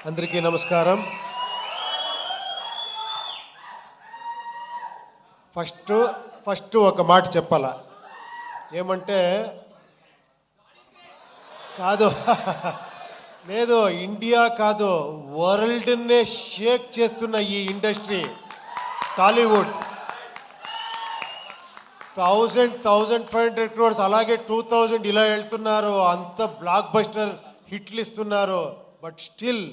అందరికీ నమస్కారం. ఫస్ట్ ఒక మాట చెప్పాలా, ఏమంటే కాదు లేదు, ఇండియా కాదు, వరల్డ్నే షేక్ చేస్తున్న ఈ ఇండస్ట్రీ టాలీవుడ్ 1,500 crores, అలాగే 2,000 ఇలా వెళ్తున్నారు, అంత బ్లాక్ బస్టర్ హిట్లు ఇస్తున్నారు. బట్ స్టిల్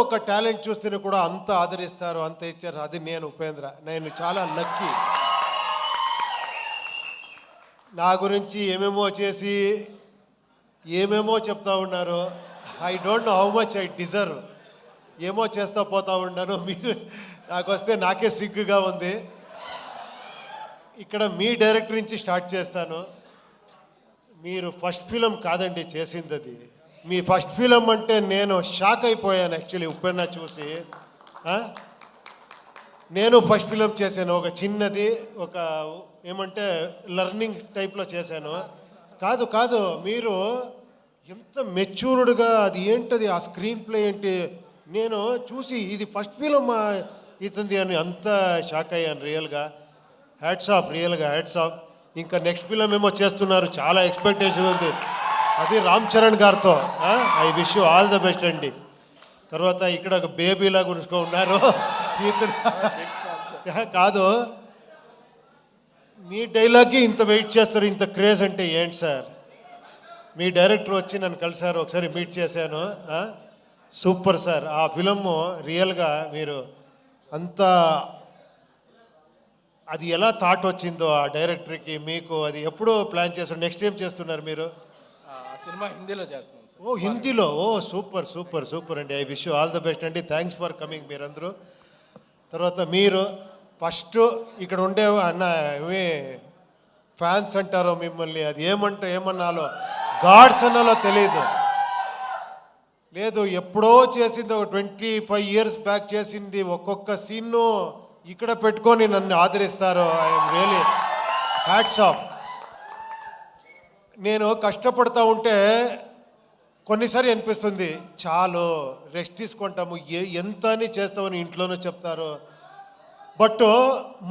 ఒక టాలెంట్ చూస్తేనే కూడా అంత ఆదరిస్తారు, అంత ఇచ్చారు. అది నేను ఉపేంద్ర, నేను చాలా లక్కీ. నా గురించి ఏమేమో చేసి ఏమేమో చెప్తా ఉన్నారు. I don't know how much I deserve. ఏమో చేస్తా పోతా ఉన్నాను. మీరు నాకు వస్తే నాకే సిగ్గుగా ఉంది. ఇక్కడ మీ డైరెక్టర్ నుంచి స్టార్ట్ చేస్తాను. మీరు ఫస్ట్ ఫిలం కాదండి చేసింది, అది మీ ఫస్ట్ ఫిలం అంటే నేను షాక్ అయిపోయాను యాక్చువల్లీ. ఉప్పెన్న చూసి నేను ఫస్ట్ ఫిలం చేశాను, ఒక చిన్నది, ఒక ఏమంటే లర్నింగ్ టైప్లో చేశాను. కాదు మీరు ఎంత మెచ్యూర్డ్గా, అది ఏంటది ఆ స్క్రీన్ ప్లే ఏంటి, నేను చూసి ఇది ఫస్ట్ ఫిలం ఇతుంది అని అంత షాక్ అయ్యాను రియల్గా. హ్యాట్స్ ఆఫ్, రియల్గా హ్యాట్స్ ఆఫ్. ఇంకా నెక్స్ట్ ఫిలం ఏమో చేస్తున్నారు, చాలా ఎక్స్పెక్టేషన్ ఉంది, అది రామ్ చరణ్ గారితో. I wish you all the best అండి. తర్వాత ఇక్కడ ఒక బేబీలాగా ఉన్నారు కాదు, మీ డైలాగ్కి ఇంత వెయిట్ చేస్తారు, ఇంత క్రేజ్ అంటే ఏంటి సార్? మీ డైరెక్టర్ వచ్చి నన్ను కలిసారు, ఒకసారి మీట్ చేశాను. సూపర్ సార్, ఆ ఫిలము రియల్గా మీరు అంత, అది ఎలా థాట్ వచ్చిందో ఆ డైరెక్టర్కి మీకు, అది ఎప్పుడో ప్లాన్ చేస్తారు? నెక్స్ట్ ఏం చేస్తున్నారు మీరు? సినిమా హిందీలో చేస్తున్నాం సార్. ఓ హిందీలో, ఓ సూపర్ సూపర్ సూపర్ అండి. I wish you all the best అండి. థ్యాంక్స్ ఫర్ కమింగ్ మీరందరూ. తర్వాత మీరు ఫస్ట్ ఇక్కడ ఉండే అన్న ఏమి ఫ్యాన్స్ అంటారో మిమ్మల్ని, అది ఏమన్నాలో గాడ్స్ అన్నాలో తెలియదు. లేదు, ఎప్పుడో చేసింది, ఒక 25 years బ్యాక్ చేసింది. ఒక్కొక్క సీన్ను ఇక్కడ పెట్టుకొని నన్ను ఆదరిస్తారు. I'm really hats off. నేను కష్టపడతా ఉంటే కొన్నిసారి అనిపిస్తుంది, చాలు రెస్ట్ తీసుకుంటాము, ఎంత అని చేస్తామని ఇంట్లోనూ చెప్తారు. బట్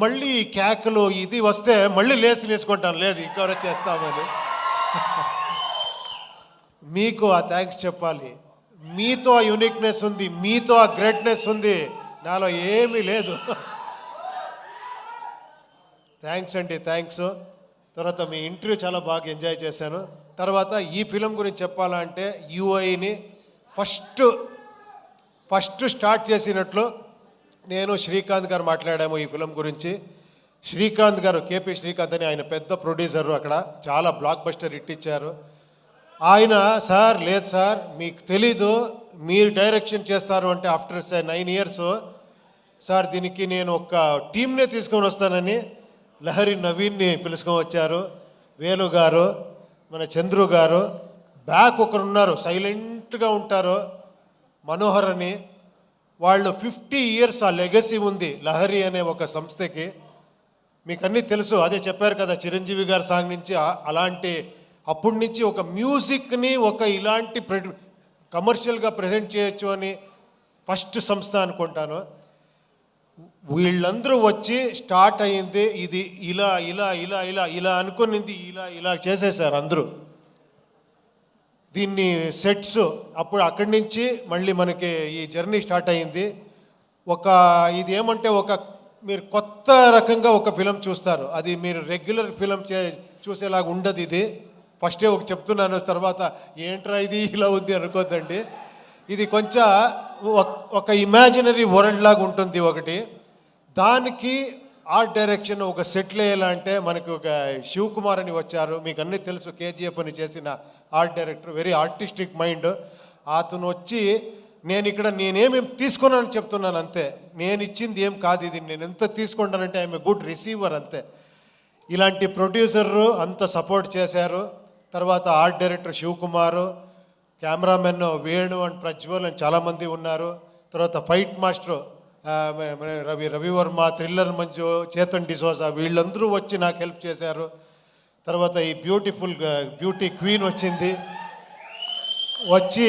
మళ్ళీ కేకలు ఇది వస్తే మళ్ళీ లేచి నేర్చుకుంటాను, లేదు ఇంకెవరో చేస్తామని. మీకు ఆ థ్యాంక్స్ చెప్పాలి. మీతో ఆ యూనిక్నెస్ ఉంది, మీతో ఆ గ్రేట్నెస్ ఉంది, నాలో ఏమీ లేదు. థ్యాంక్స్ అండి, థ్యాంక్స్. తర్వాత మీ ఇంటర్వ్యూ చాలా బాగా ఎంజాయ్ చేశాను. తర్వాత ఈ ఫిలం గురించి చెప్పాలంటే యూఐని ఫస్ట్ స్టార్ట్ చేసినట్లు నేను శ్రీకాంత్ గారు మాట్లాడాము ఈ ఫిలం గురించి. శ్రీకాంత్ గారు, కేపీ శ్రీకాంత్ అని, ఆయన పెద్ద ప్రొడ్యూసరు, అక్కడ చాలా బ్లాక్ బస్టర్ హిట్ ఇచ్చారు. ఆయన సార్, లేదు సార్ మీకు తెలీదు, మీరు డైరెక్షన్ చేస్తారు అంటే ఆఫ్టర్ 9 years సార్ దీనికి నేను ఒక టీంనే తీసుకొని వస్తానని లహరి నవీన్ని పిలుచుకొని వచ్చారు. వేలు గారు, మన చంద్రు గారు, బ్యాక్ ఒకరు ఉన్నారు సైలెంట్గా ఉంటారు, మనోహర్ అని. వాళ్ళు 50 years ఆ లెగసీ ఉంది లహరి అనే ఒక సంస్థకి. మీకు అన్నీ తెలుసు, అదే చెప్పారు కదా చిరంజీవి గారి సాంగ్ నుంచి అలాంటి, అప్పటి నుంచి ఒక మ్యూజిక్ని ఒక ఇలాంటి కమర్షియల్గా ప్రజెంట్ చేయొచ్చు అని ఫస్ట్ సంస్థ అనుకుంటాను. వీళ్ళందరూ వచ్చి స్టార్ట్ అయ్యింది, ఇది ఇలా ఇలా ఇలా ఇలా ఇలా అనుకునింది, ఇలా చేసేసారు అందరూ దీన్ని సెట్స్. అప్పుడు అక్కడి నుంచి మళ్ళీ మనకి ఈ జర్నీ స్టార్ట్ అయ్యింది. ఇది ఏమంటే మీరు కొత్త రకంగా ఒక ఫిలం చూస్తారు, అది మీరు రెగ్యులర్ ఫిలం చూసేలాగా ఉండదు. ఇది ఫస్టే చెప్తున్నాను, తర్వాత ఏంట్రా ఇది ఇలా ఉంది అనుకోద్దండి. ఇది కొంచెం ఒక ఇమాజినరీ వరల్డ్ లాగా ఉంటుంది ఒకటి. దానికి ఆర్ట్ డైరెక్షన్ ఒక సెటిల్ అయ్యేలా మనకు ఒక శివకుమార్ అని వచ్చారు, మీకు అన్నీ తెలుసు, కేజీఎఫ్ అని చేసిన art director, very artistic mind. అతను వచ్చి నేనేమేమి తీసుకున్నానని చెప్తున్నాను అంతే, నేను ఇచ్చింది ఏం కాదు ఇది, నేను ఎంత తీసుకుంటానంటే ఐఎమ్ ఏ గుడ్ రిసీవర్ అంతే. ఇలాంటి ప్రొడ్యూసరు అంత సపోర్ట్ చేశారు. తర్వాత art director Shivakumar, cameraman Venu and Prajwal అని చాలామంది ఉన్నారు. తర్వాత fight master Ravi Varma, thriller Manju, Chethan D'Souza, వీళ్ళందరూ వచ్చి నాకు హెల్ప్ చేశారు. తర్వాత ఈ బ్యూటీ క్వీన్ వచ్చింది. వచ్చి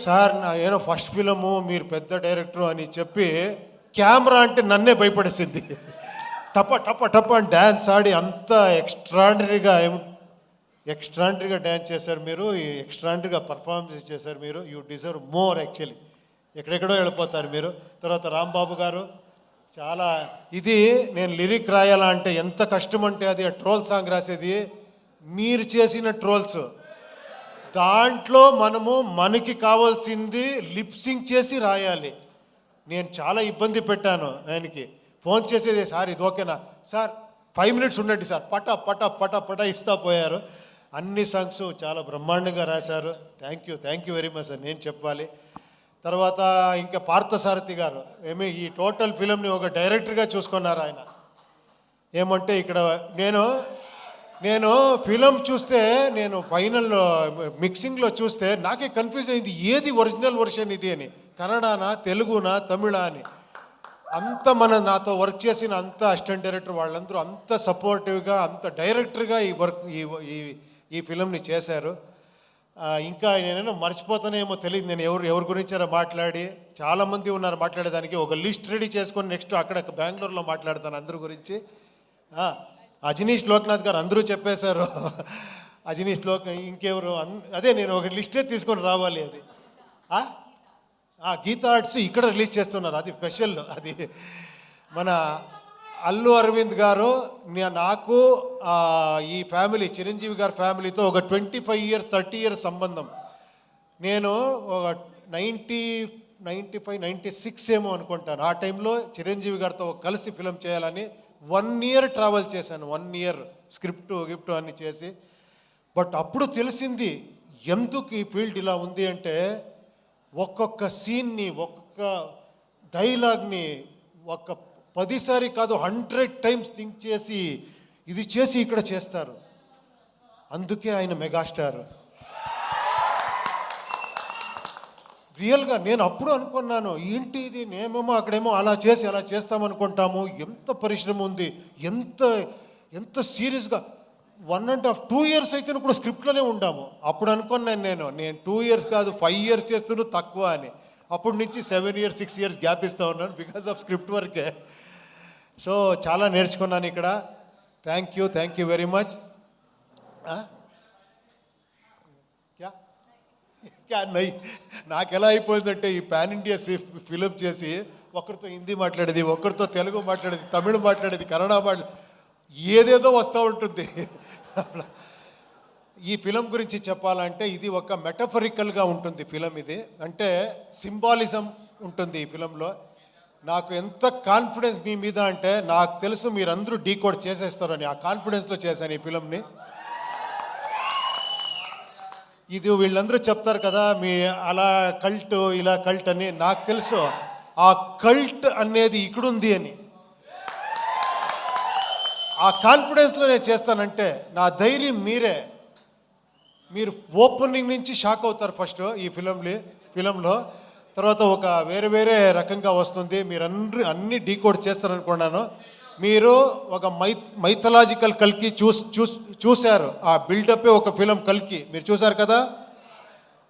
సార్ ఏదో ఫస్ట్ ఫిలము మీరు పెద్ద డైరెక్టర్ అని చెప్పి కెమెరా అంటే నన్నే భయపడేసింది. టప టప టప అని డ్యాన్స్ ఆడి అంత ఎక్స్ట్రాండరీగా డ్యాన్స్ చేశారు మీరు, ఎక్స్ట్రాండరీగా పర్ఫార్మెన్స్ చేశారు మీరు. You deserve more actually. ఎక్కడెక్కడో వెళ్ళిపోతారు మీరు. తర్వాత రాంబాబు గారు చాలా ఇది నేను లిరిక్ రాయాలా అంటే ఎంత కష్టం అంటే అది ట్రోల్ సాంగ్ రాసేది మీరు చేసిన ట్రోల్స్. దాంట్లో మనకి కావాల్సింది లిప్సింగ్ చేసి రాయాలి. నేను చాలా ఇబ్బంది పెట్టాను ఆయనకి. ఫోన్ చేసేది సార్ ఇది ఓకేనా సార్ 5 minutes ఉండండి సార్ పట పట పట పట ఇస్తా పోయారు. అన్ని సాంగ్స్ చాలా బ్రహ్మాండంగా రాశారు. Thank you very much sir నేను చెప్పాలి. తర్వాత ఇంకా పార్థసారథి గారు ఈ టోటల్ ఫిలింని ఒక డైరెక్టర్గా చూసుకున్నారు ఆయన. ఏమంటే ఇక్కడ నేను ఫిలం చూస్తే నేను ఫైనల్ మిక్సింగ్లో చూస్తే నాకే కన్ఫ్యూజ్ అయింది ఏది ఒరిజినల్ వర్షన్ ఇది అని, కన్నడనా తెలుగునా తమిళ అని. అంత నాతో వర్క్ చేసిన అంత అసిస్టెంట్ డైరెక్టర్ వాళ్ళందరూ అంత సపోర్టివ్గా అంత డైరెక్టర్గా ఈ ఫిలంని చేశారు. ఇంకా నేనేమో మర్చిపోతానేమో తెలియదు నేను ఎవరి గురించారో మాట్లాడి. చాలామంది ఉన్నారు మాట్లాడేదానికి. ఒక లిస్ట్ రెడీ చేసుకొని నెక్స్ట్ అక్కడ బెంగళూరులో మాట్లాడతాను అందరి గురించి. అజనీష్ లోక్నాథ్ గారు అందరూ చెప్పేశారు. అజనీష్ ఇంకెవరు అదే నేను ఒక లిస్టే తీసుకొని రావాలి. అది గీతా ఆర్ట్స్ ఇక్కడ రిలీజ్ చేస్తున్నారు. అది స్పెషల్. అది మన అల్లు అరవింద్ గారు నాకు ఈ ఫ్యామిలీ చిరంజీవి గారి ఫ్యామిలీతో ఒక 25 years 30 years సంబంధం. నేను ఒక 95 96 ఏమో అనుకుంటాను. ఆ టైంలో చిరంజీవి గారితో కలిసి ఫిలం చేయాలని 1 year ట్రావెల్ చేశాను. 1 year గిఫ్ట్ అన్నీ చేసి. బట్ అప్పుడు తెలిసింది ఎందుకు ఈ ఫీల్డ్ ఇలా ఉంది అంటే ఒక్కొక్క సీన్ని ఒక్కొక్క డైలాగ్ని 10 సారి కాదు 100 times థింక్ చేసి ఇది చేసి ఇక్కడ చేస్తారు. అందుకే ఆయన మెగాస్టార్. రియల్గా నేను అప్పుడు అనుకున్నాను ఏంటి ఇది, నేమేమో అక్కడేమో అలా చేస్తామనుకుంటాము. ఎంత పరిశ్రమ ఉంది, ఎంత సీరియస్గా 1.5-2 years అయితే కూడా స్క్రిప్ట్లోనే ఉండాము. అప్పుడు అనుకున్నాను నేను 2 years కాదు 5 years చేస్తున్నా తక్కువ అని. అప్పటి నుంచి 7 years 6 years గ్యాప్ ఇస్తూ ఉన్నాను బికాస్ ఆఫ్ స్క్రిప్ట్ వర్కే. సో చాలా నేర్చుకున్నాను ఇక్కడ. Thank you very much. నాకు ఎలా అయిపోయిందంటే ఈ పాన్ ఇండియా ఫిలిం చేసి ఒకరితో హిందీ మాట్లాడేది, ఒకరితో తెలుగు మాట్లాడేది, తమిళ మాట్లాడేది, కన్నడ ఏదేదో వస్తూ ఉంటుంది. ఈ ఫిలం గురించి చెప్పాలంటే ఇది ఒక మెటఫరికల్గా ఉంటుంది ఫిలం. ఇది అంటే సింబాలిజం ఉంటుంది ఈ ఫిలంలో. నాకు ఎంత కాన్ఫిడెన్స్ మీ మీద అంటే నాకు తెలుసు మీరందరూ డీకోడ్ చేసేస్తారని. ఆ కాన్ఫిడెన్స్లో చేశాను ఈ ఫిలంని. ఇది వీళ్ళందరూ చెప్తారు కదా మీ అలా కల్ట్ ఇలా కల్ట్ అని. నాకు తెలుసు ఆ కల్ట్ అనేది ఇక్కడుంది అని. ఆ కాన్ఫిడెన్స్లో నేను చేస్తానంటే నా ధైర్యం మీరు ఓపెనింగ్ నుంచి షాక్ అవుతారు ఫస్ట్ ఈ ఫిలంలో. తర్వాత ఒక వేరే రకంగా వస్తుంది. మీరు అన్ని డీకోడ్ చేస్తారనుకున్నాను. మీరు ఒక మైథలాజికల్ కల్కి చూశారు. ఆ బిల్డప్పే ఒక ఫిలం కల్కి మీరు చూశారు కదా.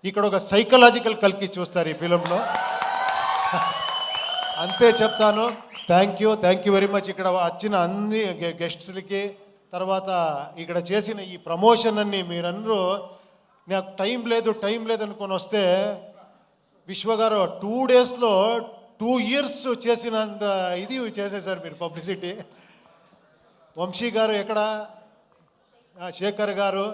ఇక్కడ ఒక సైకలాజికల్ కల్కి చూస్తారు ఈ ఫిలంలో. అంతే చెప్తాను. Thank you very much. ఇక్కడ వచ్చిన అన్ని గెస్ట్స్లకి, తర్వాత ఇక్కడ చేసిన ఈ ప్రమోషన్ అన్ని మీరందరూ నాకు టైం లేదు అనుకొని వస్తే విశ్వగారు 2 daysలో 2 years చేసినంత ఇది చేసేసారు మీరు పబ్లిసిటీ. వంశీ గారు ఎక్కడ, శేఖర్ గారు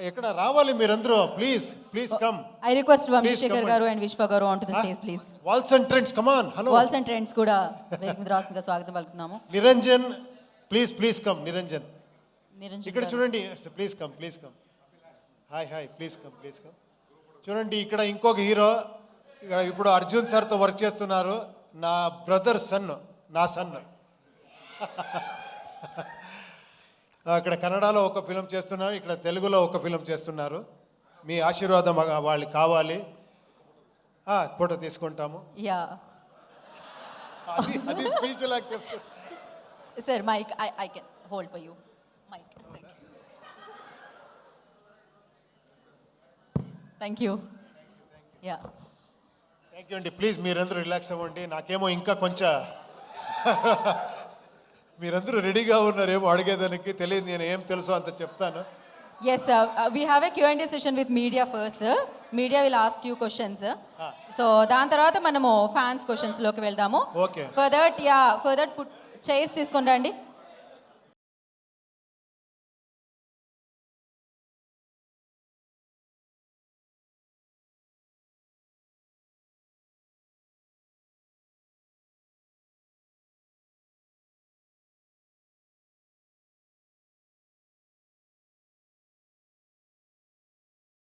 ఎక్కడ రావాలి మీరందరూ. Please come. I request Vamshi Shekhar garu and Vishwa garu onto the stage please. Walls and Trends, come on. Hello. Walls and Trends కూడా వేదిక మీద రావాల్సిందిగా స్వాగతం పలుకుతున్నాము. Niranjan please come. నిరంజన్ ఇక్కడ గారు. చూడండి. Please come. Hi please come. చూడండి ఇక్కడ ఇంకొక హీరో ఇక్కడ ఇప్పుడు అర్జున్ సార్తో వర్క్ చేస్తున్నారు. నా బ్రదర్ నా సన్. ఇక్కడ కన్నడలో ఒక ఫిలం చేస్తున్నారు, ఇక్కడ తెలుగులో ఒక ఫిలం చేస్తున్నారు. మీ ఆశీర్వాదం వాళ్ళు కావాలి. ఫోటో తీసుకుంటాము. యా అది స్పీచ్ లాగా చెప్తారు. Sir mike I can hold for you. Mike thank you yeah thank you అండి. ప్లీజ్ మీరందరూ రిలాక్స్ అవ్వండి. నాకేమో ఇంకా కొంచెం మీరందరూ రెడీగా ఉన్నారేమో అడిగేదానికి. తెలియదు, నేను ఏం తెలుసో అంత చెప్తాను. Yes we have a Q&A session with media first. Media will ask you questions. So దాని తర్వాత మనము ఫ్యాన్స్ క్వశ్చన్స్లోకి వెళ్దాము. Okay. For that put chairs తీసుకొని రండి.